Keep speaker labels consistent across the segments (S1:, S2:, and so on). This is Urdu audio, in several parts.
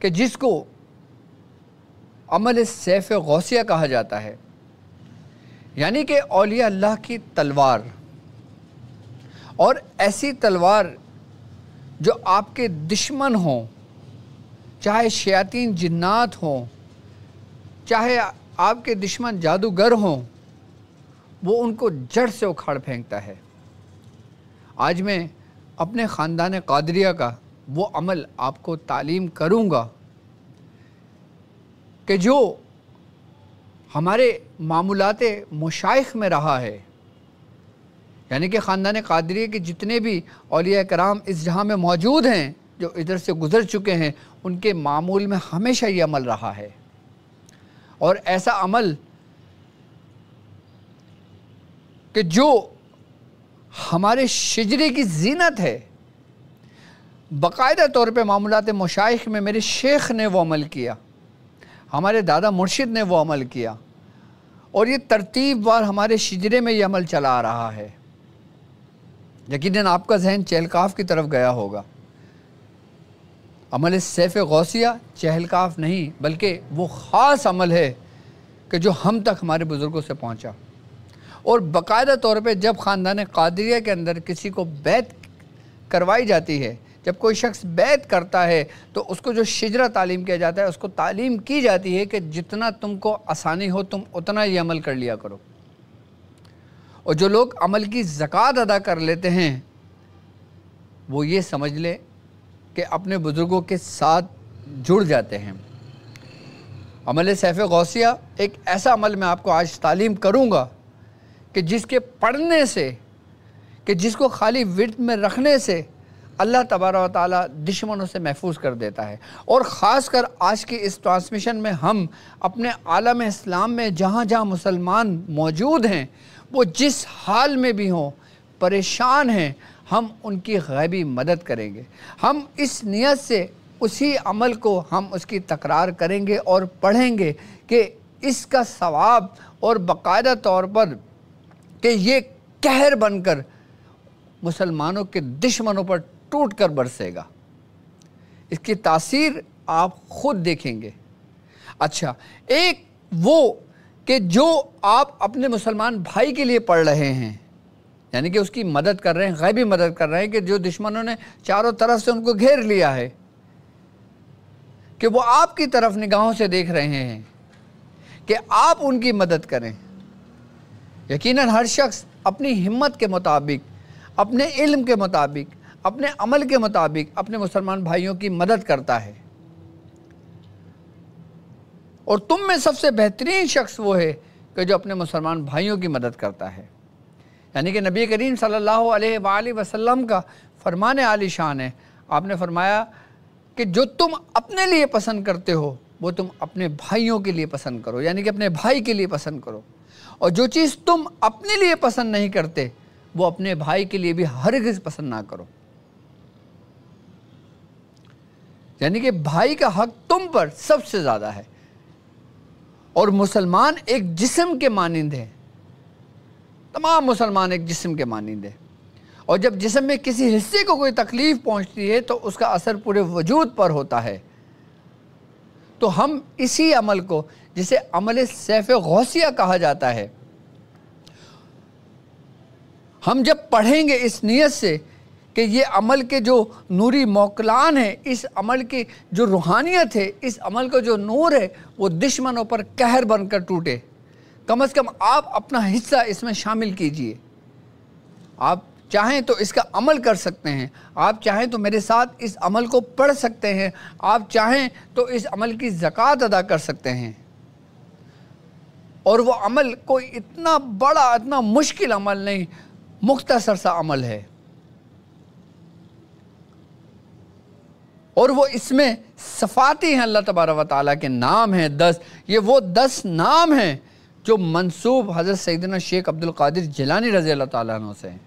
S1: کہ جس کو عمل سیف غوثیہ کہا جاتا ہے، یعنی کہ اولیاء اللہ کی تلوار، اور ایسی تلوار جو آپ کے دشمن ہوں، چاہے شیاطین جنات ہوں، چاہے آپ کے دشمن جادوگر ہوں، وہ ان کو جڑ سے اکھاڑ پھینکتا ہے۔ آج میں اپنے خاندان قادریہ کا وہ عمل آپ کو تعلیم کروں گا کہ جو ہمارے معمولات مشائخ میں رہا ہے، یعنی کہ خاندان قادریہ کے جتنے بھی اولیاء کرام اس جہاں میں موجود ہیں جو ادھر سے گزر چکے ہیں، ان کے معمول میں ہمیشہ یہ عمل رہا ہے۔ اور ایسا عمل کہ جو ہمارے شجرے کی زینت ہے، باقاعدہ طور پہ معمولات مشائخ میں میرے شیخ نے وہ عمل کیا، ہمارے دادا مرشد نے وہ عمل کیا، اور یہ ترتیب وار ہمارے شجرے میں یہ عمل چلا آ رہا ہے۔ یقیناً آپ کا ذہن چہلکاف کی طرف گیا ہوگا۔ عمل سیف غوثیہ چہلکاف نہیں، بلکہ وہ خاص عمل ہے کہ جو ہم تک ہمارے بزرگوں سے پہنچا، اور باقاعدہ طور پہ جب خاندان قادریہ کے اندر کسی کو بیعت کروائی جاتی ہے، جب کوئی شخص بیعت کرتا ہے تو اس کو جو شجرہ تعلیم کیا جاتا ہے، اس کو تعلیم کی جاتی ہے کہ جتنا تم کو آسانی ہو تم اتنا یہ عمل کر لیا کرو۔ اور جو لوگ عمل کی زکوٰۃ ادا کر لیتے ہیں، وہ یہ سمجھ لے کہ اپنے بزرگوں کے ساتھ جڑ جاتے ہیں۔ عمل سیف غوثیہ ایک ایسا عمل میں آپ کو آج تعلیم کروں گا کہ جس کے پڑھنے سے، کہ جس کو خالی ورد میں رکھنے سے اللہ تبارک و تعالیٰ دشمنوں سے محفوظ کر دیتا ہے۔ اور خاص کر آج کی اس ٹرانسمیشن میں ہم اپنے عالم اسلام میں جہاں جہاں مسلمان موجود ہیں، وہ جس حال میں بھی ہوں، پریشان ہیں، ہم ان کی غیبی مدد کریں گے۔ ہم اس نیت سے اسی عمل کو ہم اس کی تکرار کریں گے اور پڑھیں گے کہ اس کا ثواب اور باقاعدہ طور پر کہ یہ قہر بن کر مسلمانوں کے دشمنوں پر ٹوٹ کر برسے گا۔ اس کی تاثیر آپ خود دیکھیں گے۔ اچھا، ایک وہ کہ جو آپ اپنے مسلمان بھائی کے لیے پڑھ رہے ہیں، یعنی کہ اس کی مدد کر رہے ہیں، غیبی مدد کر رہے ہیں، کہ جو دشمنوں نے چاروں طرف سے ان کو گھیر لیا ہے، کہ وہ آپ کی طرف نگاہوں سے دیکھ رہے ہیں کہ آپ ان کی مدد کریں۔ یقیناً ہر شخص اپنی ہمت کے مطابق، اپنے علم کے مطابق، اپنے عمل کے مطابق اپنے مسلمان بھائیوں کی مدد کرتا ہے، اور تم میں سب سے بہترین شخص وہ ہے کہ جو اپنے مسلمان بھائیوں کی مدد کرتا ہے۔ یعنی کہ نبی کریم صلی اللہ علیہ وآلہ وسلم کا فرمان عالی شان ہے۔ آپ نے فرمایا کہ جو تم اپنے لیے پسند کرتے ہو وہ تم اپنے بھائیوں کے لیے پسند کرو، یعنی کہ اپنے بھائی کے لیے پسند کرو، اور جو چیز تم اپنے لیے پسند نہیں کرتے وہ اپنے بھائی کے لیے بھی ہرگز پسند نہ کرو۔ یعنی کہ بھائی کا حق تم پر سب سے زیادہ ہے، اور مسلمان ایک جسم کے مانند ہے، تمام مسلمان ایک جسم کے مانند ہے، اور جب جسم میں کسی حصے کو کوئی تکلیف پہنچتی ہے تو اس کا اثر پورے وجود پر ہوتا ہے۔ تو ہم اسی عمل کو، جسے عمل سیف غوثیہ کہا جاتا ہے، ہم جب پڑھیں گے اس نیت سے کہ یہ عمل کے جو نوری موکلان ہے، اس عمل کی جو روحانیت ہے، اس عمل کا جو نور ہے، وہ دشمنوں پر قہر بن کر ٹوٹے، کم از کم آپ اپنا حصہ اس میں شامل کیجئے۔ آپ چاہیں تو اس کا عمل کر سکتے ہیں، آپ چاہیں تو میرے ساتھ اس عمل کو پڑھ سکتے ہیں، آپ چاہیں تو اس عمل کی زکوٰۃ ادا کر سکتے ہیں۔ اور وہ عمل کوئی اتنا بڑا، اتنا مشکل عمل نہیں، مختصر سا عمل ہے، اور وہ اس میں صفاتی ہیں، اللہ تبارک و تعالیٰ کے نام ہیں 10۔ یہ وہ 10 نام ہیں جو منسوب حضرت سیدنا شیخ عبد القادر جیلانی رضی اللہ تعالیٰ عنہ سے ہیں۔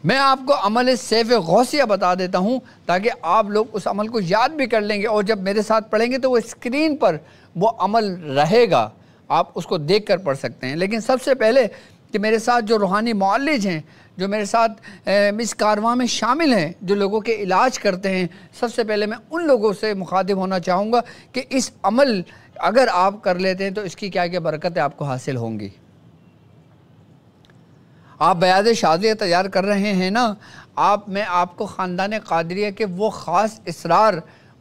S1: میں آپ کو عمل سیف غوثیہ بتا دیتا ہوں تاکہ آپ لوگ اس عمل کو یاد بھی کر لیں گے، اور جب میرے ساتھ پڑھیں گے تو وہ اسکرین پر وہ عمل رہے گا، آپ اس کو دیکھ کر پڑھ سکتے ہیں۔ لیکن سب سے پہلے کہ میرے ساتھ جو روحانی معالج ہیں، جو میرے ساتھ اس کارواں میں شامل ہیں، جو لوگوں کے علاج کرتے ہیں، سب سے پہلے میں ان لوگوں سے مخاطب ہونا چاہوں گا کہ اس عمل اگر آپ کر لیتے ہیں تو اس کی کیا کیا برکتیں آپ کو حاصل ہوں گی۔ آپ بیاض شاذلیہ تیار کر رہے ہیں نا، میں آپ کو خاندان قادریہ کے وہ خاص اسرار،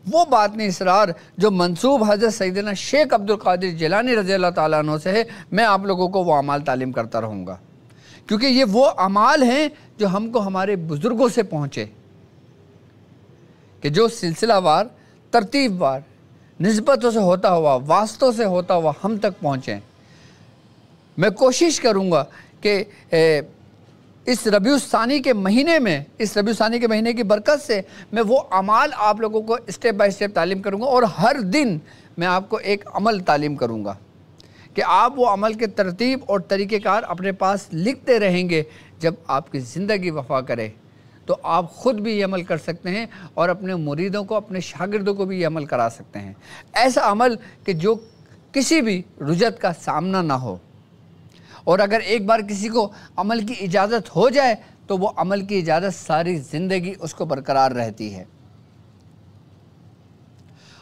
S1: وہ باطنی اسرار جو منسوب حضرت سیدنا شیخ عبد القادر جیلانی رضی اللہ تعالیٰ عنہ سے ہے، میں آپ لوگوں کو وہ اعمال تعلیم کرتا رہوں گا، کیونکہ یہ وہ اعمال ہیں جو ہم کو ہمارے بزرگوں سے پہنچے، کہ جو سلسلہ وار، ترتیب وار، نسبتوں سے ہوتا ہوا، واسطوں سے ہوتا ہوا ہم تک پہنچیں۔ میں کوشش کروں گا کہ اس ربیع الثانی کے مہینے میں، اس ربیع الثانی کے مہینے کی برکت سے میں وہ اعمال آپ لوگوں کو اسٹیپ بائی اسٹیپ تعلیم کروں گا، اور ہر دن میں آپ کو ایک عمل تعلیم کروں گا کہ آپ وہ عمل کے ترتیب اور طریقہ کار اپنے پاس لکھتے رہیں گے۔ جب آپ کی زندگی وفا کرے تو آپ خود بھی یہ عمل کر سکتے ہیں اور اپنے مریدوں کو، اپنے شاگردوں کو بھی یہ عمل کرا سکتے ہیں۔ ایسا عمل کہ جو کسی بھی رجت کا سامنا نہ ہو، اور اگر ایک بار کسی کو عمل کی اجازت ہو جائے تو وہ عمل کی اجازت ساری زندگی اس کو برقرار رہتی ہے۔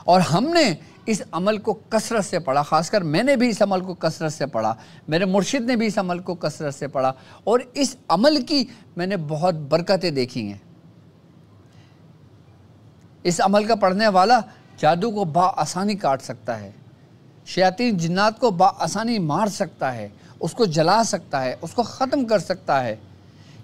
S1: اور ہم نے اس عمل کو کثرت سے پڑھا، خاص کر میں نے بھی اس عمل کو کثرت سے پڑھا، میرے مرشد نے بھی اس عمل کو کثرت سے پڑھا، اور اس عمل کی میں نے بہت برکتیں دیکھی ہیں۔ اس عمل کا پڑھنے والا جادو کو بآسانی کاٹ سکتا ہے، شیاطین جنات کو بآسانی مار سکتا ہے، اس کو جلا سکتا ہے، اس کو ختم کر سکتا ہے۔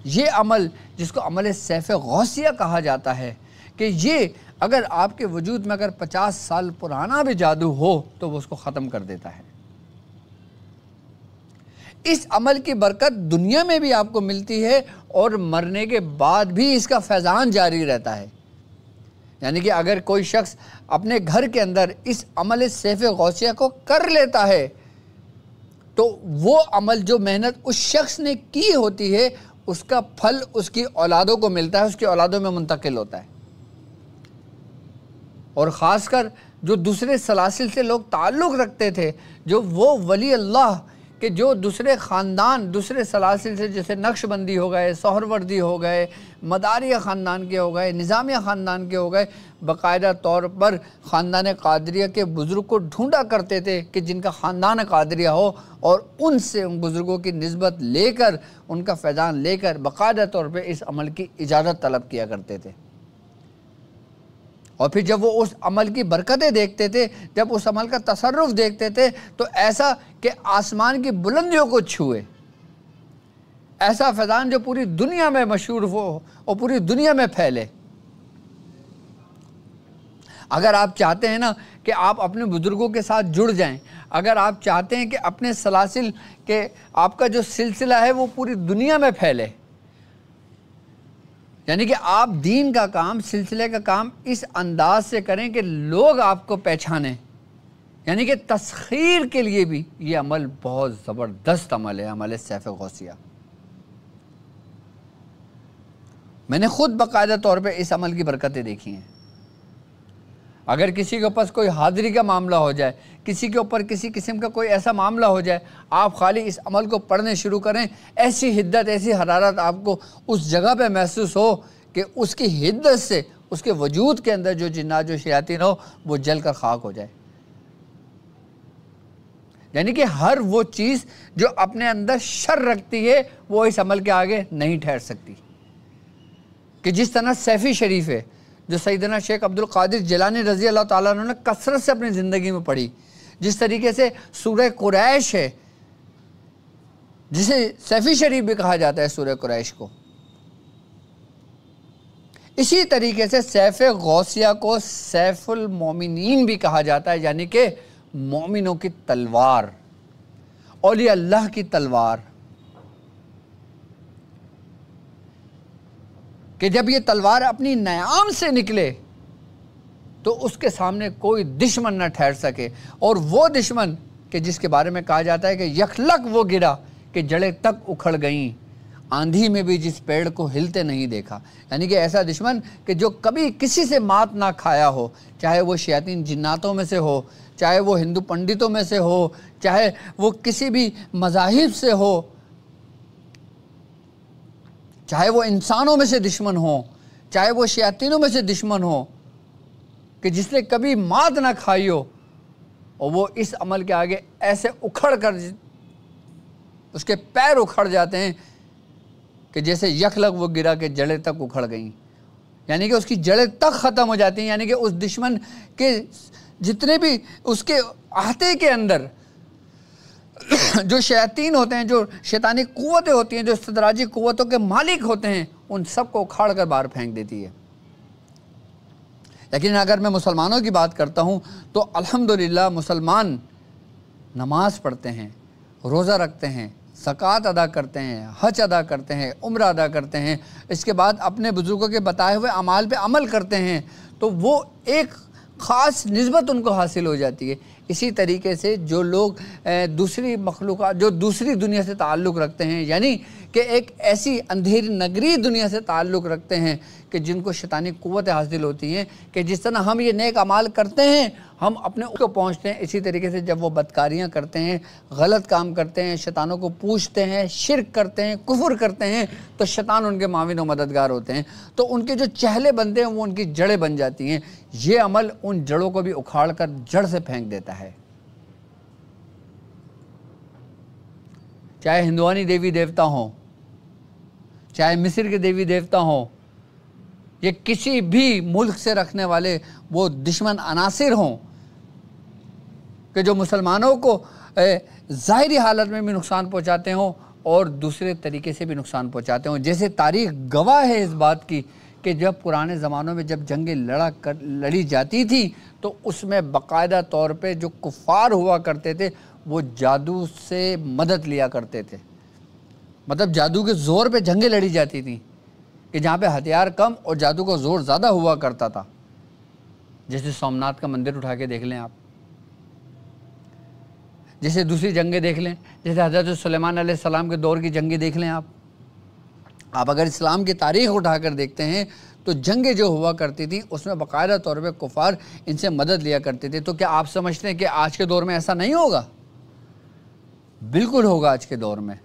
S1: یہ عمل جس کو عمل سیف غوثیہ کہا جاتا ہے، کہ یہ اگر آپ کے وجود میں اگر 50 سال پرانا بھی جادو ہو تو وہ اس کو ختم کر دیتا ہے۔ اس عمل کی برکت دنیا میں بھی آپ کو ملتی ہے اور مرنے کے بعد بھی اس کا فیضان جاری رہتا ہے۔ یعنی کہ اگر کوئی شخص اپنے گھر کے اندر اس عمل سیف غوثیہ کو کر لیتا ہے تو وہ عمل جو محنت اس شخص نے کی ہوتی ہے اس کا پھل اس کی اولادوں کو ملتا ہے، اس کی اولادوں میں منتقل ہوتا ہے۔ اور خاص کر جو دوسرے سلاسل سے لوگ تعلق رکھتے تھے، جو وہ ولی اللہ کہ جو دوسرے خاندان، دوسرے سلاسل سے، جیسے نقش بندی ہو گئے، سہروردی ہو گئے، مداریہ خاندان کے ہو گئے، نظامیہ خاندان کے ہو گئے، باقاعدہ طور پر خاندان قادریہ کے بزرگ کو ڈھونڈا کرتے تھے کہ جن کا خاندان قادریہ ہو، اور ان سے ان بزرگوں کی نسبت لے کر، ان کا فیضان لے کر باقاعدہ طور پہ اس عمل کی اجازت طلب کیا کرتے تھے۔ اور پھر جب وہ اس عمل کی برکتیں دیکھتے تھے، جب اس عمل کا تصرف دیکھتے تھے، تو ایسا کہ آسمان کی بلندیوں کو چھوئے، ایسا فیضان جو پوری دنیا میں مشہور ہو اور پوری دنیا میں پھیلے۔ اگر آپ چاہتے ہیں نا کہ آپ اپنے بزرگوں کے ساتھ جڑ جائیں، اگر آپ چاہتے ہیں کہ اپنے سلاسل کے آپ کا جو سلسلہ ہے وہ پوری دنیا میں پھیلے، یعنی کہ آپ دین کا کام، سلسلے کا کام اس انداز سے کریں کہ لوگ آپ کو پہچانیں، یعنی کہ تسخیر کے لیے بھی یہ عمل بہت زبردست عمل ہے، عمل سیف غوثیہ۔ میں نے خود باقاعدہ طور پہ اس عمل کی برکتیں دیکھی ہیں۔ اگر کسی کے پاس کوئی حاضری کا معاملہ ہو جائے، کسی کے اوپر کسی قسم کا کوئی ایسا معاملہ ہو جائے، آپ خالی اس عمل کو پڑھنے شروع کریں، ایسی حدت، ایسی حرارت آپ کو اس جگہ پہ محسوس ہو کہ اس کی حدت سے اس کے وجود کے اندر جو جنات، جو شیاطین ہو، وہ جل کر خاک ہو جائے۔ یعنی کہ ہر وہ چیز جو اپنے اندر شر رکھتی ہے وہ اس عمل کے آگے نہیں ٹھہر سکتی۔ کہ جس طرح سیفی شریف ہے جو سیدنا شیخ عبد القادر جیلانی رضی اللہ تعالیٰ عنہ نے کثرت سے اپنی زندگی میں پڑھی، جس طریقے سے سورہ قریش ہے جسے سیفی شریف بھی کہا جاتا ہے سورہ قریش کو، اسی طریقے سے سیف غوثیہ کو سیف المومنین بھی کہا جاتا ہے، یعنی کہ مومنوں کی تلوار، اولیاء اللہ کی تلوار، کہ جب یہ تلوار اپنی نیام سے نکلے تو اس کے سامنے کوئی دشمن نہ ٹھہر سکے، اور وہ دشمن کہ جس کے بارے میں کہا جاتا ہے کہ یخلق وہ گرا کہ جڑیں تک اکھڑ گئیں، آندھی میں بھی جس پیڑ کو ہلتے نہیں دیکھا، یعنی کہ ایسا دشمن کہ جو کبھی کسی سے مات نہ کھایا ہو، چاہے وہ شیاطین جناتوں میں سے ہو، چاہے وہ ہندو پنڈتوں میں سے ہو، چاہے وہ کسی بھی مذاہب سے ہو، چاہے وہ انسانوں میں سے دشمن ہو، چاہے وہ شیاطینوں میں سے دشمن ہو، کہ جس نے کبھی مات نہ کھائی ہو، اور وہ اس عمل کے آگے ایسے اکھڑ کر اس کے پیر اکھڑ جاتے ہیں کہ جیسے یکلگ وہ گرا کے جڑیں تک اکھڑ گئیں، یعنی کہ اس کی جڑیں تک ختم ہو جاتی ہیں، یعنی کہ اس دشمن کے جتنے بھی اس کے احاطے کے اندر جو شیاطین ہوتے ہیں، جو شیطانی قوتیں ہوتی ہیں، جو استدراجی قوتوں کے مالک ہوتے ہیں، ان سب کو اکھاڑ کر باہر پھینک دیتی ہے۔ لیکن اگر میں مسلمانوں کی بات کرتا ہوں تو الحمدللہ مسلمان نماز پڑھتے ہیں، روزہ رکھتے ہیں، زکوٰۃ ادا کرتے ہیں، حج ادا کرتے ہیں، عمرہ ادا کرتے ہیں، اس کے بعد اپنے بزرگوں کے بتائے ہوئے اعمال پہ عمل کرتے ہیں، تو وہ ایک خاص نسبت ان کو حاصل ہو جاتی ہے۔ اسی طریقے سے جو لوگ دوسری مخلوقات، جو دوسری دنیا سے تعلق رکھتے ہیں، یعنی کہ ایک ایسی اندھیری نگری دنیا سے تعلق رکھتے ہیں کہ جن کو شیطانی قوتیں حاصل ہوتی ہیں، کہ جس طرح ہم یہ نیک اعمال کرتے ہیں ہم اپنے کو پہنچتے ہیں، اسی طریقے سے جب وہ بدکاریاں کرتے ہیں، غلط کام کرتے ہیں، شیطانوں کو پوجتے ہیں، شرک کرتے ہیں، کفر کرتے ہیں، تو شیطان ان کے معاون و مددگار ہوتے ہیں، تو ان کے جو چہلے بنتے ہیں وہ ان کی جڑیں بن جاتی ہیں۔ یہ عمل ان جڑوں کو بھی اکھاڑ کر جڑ سے پھینک دیتا ہے۔ چاہے ہندوانی دیوی دیوتا ہوں، چاہے مصر کے دیوی دیوتا ہوں، یہ کسی بھی ملک سے رکھنے والے وہ دشمن عناصر ہوں کہ جو مسلمانوں کو ظاہری حالت میں بھی نقصان پہنچاتے ہوں اور دوسرے طریقے سے بھی نقصان پہنچاتے ہوں۔ جیسے تاریخ گواہ ہے اس بات کی کہ جب پرانے زمانوں میں جب جنگیں لڑی جاتی تھی تو اس میں باقاعدہ طور پہ جو کفار ہوا کرتے تھے وہ جادو سے مدد لیا کرتے تھے، مطلب جادو کے زور پہ جنگیں لڑی جاتی تھیں، کہ جہاں پہ ہتھیار کم اور جادو کا زور زیادہ ہوا کرتا تھا۔ جیسے سومناتھ کا مندر اٹھا کے دیکھ لیں آپ، جیسے دوسری جنگیں دیکھ لیں، جیسے حضرت سلیمان علیہ السلام کے دور کی جنگیں دیکھ لیں آپ اگر اسلام کی تاریخ اٹھا کر دیکھتے ہیں تو جنگیں جو ہوا کرتی تھیں اس میں باقاعدہ طور پہ کفار ان سے مدد لیا کرتے تھے۔ تو کیا آپ سمجھتے ہیں کہ آج کے دور میں ایسا نہیں ہوگا؟ بالکل ہوگا آج کے دور میں۔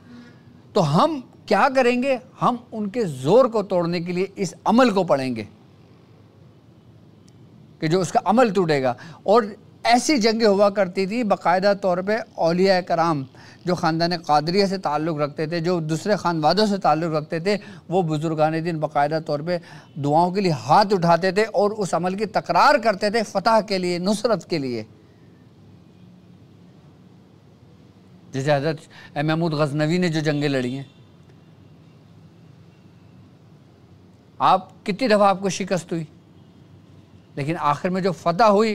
S1: تو ہم کیا کریں گے؟ ہم ان کے زور کو توڑنے کے لیے اس عمل کو پڑھیں گے کہ جو اس کا عمل ٹوٹے گا۔ اور ایسی جنگیں ہوا کرتی تھی باقاعدہ طور پہ اولیاء کرام جو خاندان قادریہ سے تعلق رکھتے تھے، جو دوسرے خانوادوں سے تعلق رکھتے تھے، وہ بزرگان دین باقاعدہ طور پہ دعاؤں کے لیے ہاتھ اٹھاتے تھے اور اس عمل کی تکرار کرتے تھے فتح کے لیے، نصرت کے لیے۔ جیسے حضرت محمود غزنوی نے جو جنگیں لڑی ہیں، آپ کتنی دفعہ آپ کو شکست ہوئی، لیکن آخر میں جو فتح ہوئی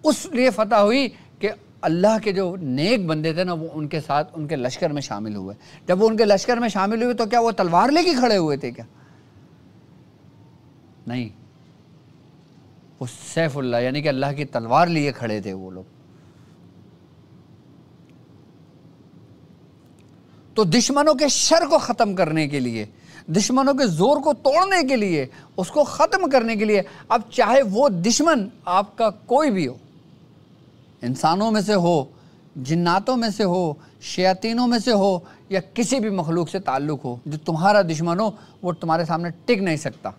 S1: اس لیے فتح ہوئی کہ اللہ کے جو نیک بندے تھے نا وہ ان کے ساتھ ان کے لشکر میں شامل ہوئے۔ جب وہ ان کے لشکر میں شامل ہوئے تو کیا وہ تلوار لے کے کھڑے ہوئے تھے کیا؟ نہیں، وہ سیف اللہ یعنی کہ اللہ کی تلوار لیے کھڑے تھے وہ لوگ۔ تو دشمنوں کے شر کو ختم کرنے کے لیے، دشمنوں کے زور کو توڑنے کے لیے، اس کو ختم کرنے کے لیے، اب چاہے وہ دشمن آپ کا کوئی بھی ہو، انسانوں میں سے ہو، جناتوں میں سے ہو، شیاطینوں میں سے ہو، یا کسی بھی مخلوق سے تعلق ہو، جو تمہارا دشمن ہو وہ تمہارے سامنے ٹک نہیں سکتا۔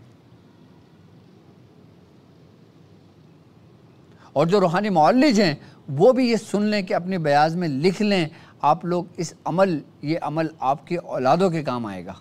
S1: اور جو روحانی معالج ہیں وہ بھی یہ سن لیں کہ اپنی بیاض میں لکھ لیں، آپ لوگ اس عمل، یہ عمل آپ کی اولادوں کے کام آئے گا۔